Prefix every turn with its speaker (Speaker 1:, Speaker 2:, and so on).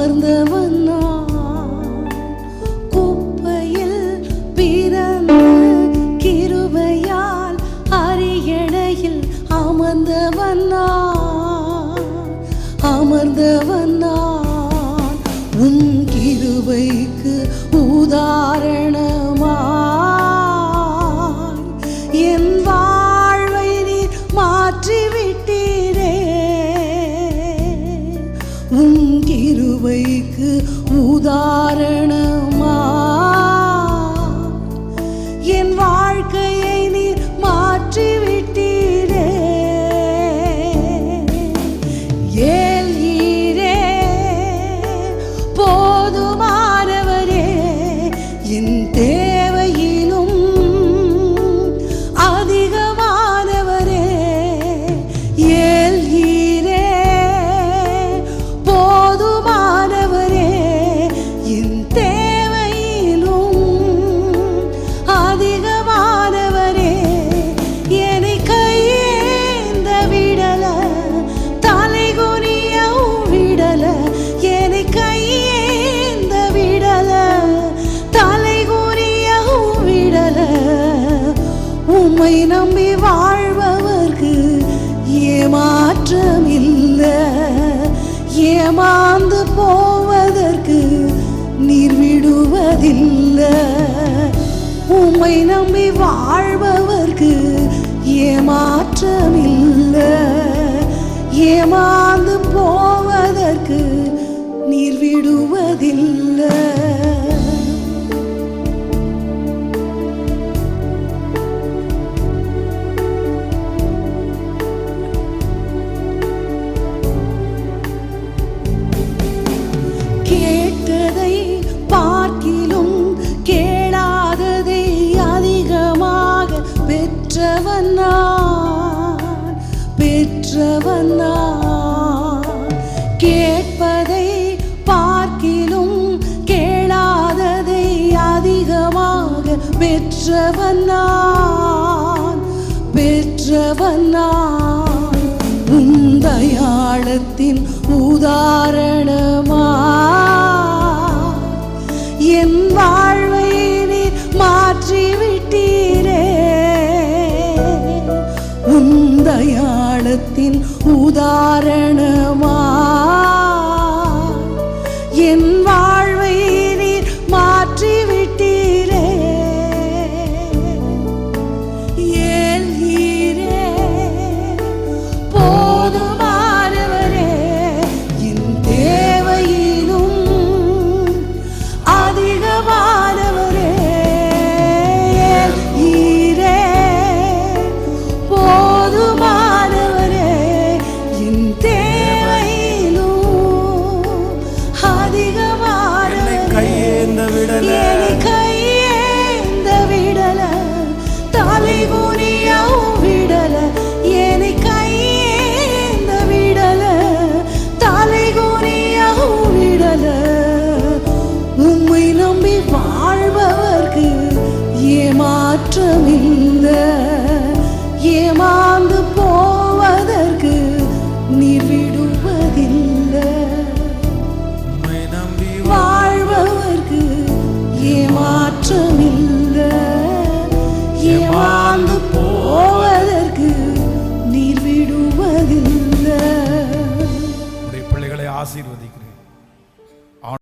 Speaker 1: அமர்ந்தவன் நான். குப்பையில் பிறந்த கிருபையால் அரியணையில் அமர்ந்தவன் நான். அமர்ந்தவன் நான். உன் கிருபைக்கு உதாரணமாய் என் வாழ்வை நீர் மாற்றிவிட்டீரே. உன் கிருபைக்கு உதாரணமாய் என் வாழ்க்கையை நீர் மாற்றிவிட்டீரே. ஏல்ஈரே போதுமானவரே, என் தேவையிலும் அதிகமானவரே. ஏல்ஈரே போதுமானவரே, என் தேவையிலும் அதிகமானவரே. என்னை கையேந்த விடல, தலைகுனியவும் விடல. என்னை கையேந்த விடல, தலைகுனியவும் விடல. உம்மை நம்பி வாழ்பவர்க்கு ஏமாற்றம் இல்லை. ஏமாந்து போவதற்கு நீர் விடுவதில்லை. உம்மை நம்பி வாழ்பவர்க்கு ஏமாற்றம் இல்லை. ஏமாந்து போவதற்கு நீர் விடுவதில்லை. கேட்டதை பார்க்கிலும் கேளாததை அதிகமாக பெற்றவன் நான். பெற்றவன் நான். கேட்பதை பார்க்கிலும் கேளாததை அதிகமாக பெற்றவன் நான். பெற்றவன் நான். உந்தயாளத்தின் உதாரணமாய் என் வாழ்வை நீர் மாற்றிவிட்டீரே. உந்தயாளத்தின் உதாரணமாய் என் வாழ்வை நீர் மாற்றிவிட்டீரே. ஏல்ஈரே போதுமானவரே, என் தேவையிலும் அதிகமானவரே. ஏல்ஈரே போதுமானவரே, என் தேவையிலும் அதிகமானவரே. என்னை கையேந்த விடல, தலைகுனியவும் விடல. என்னை கையேந்த விடல, தலைகுனியவும் விடல. உம்மை நம்பி வாழ்பவர்க்கு ஏமாற்றம் இல்லை. ஏமாந்து போவதற்கு நீர் விடுவதில்லை.
Speaker 2: உம்மை நம்பி
Speaker 1: வாழ்பவர்க்கு ஏமாற்றம் இல்லை. ஏமாந்து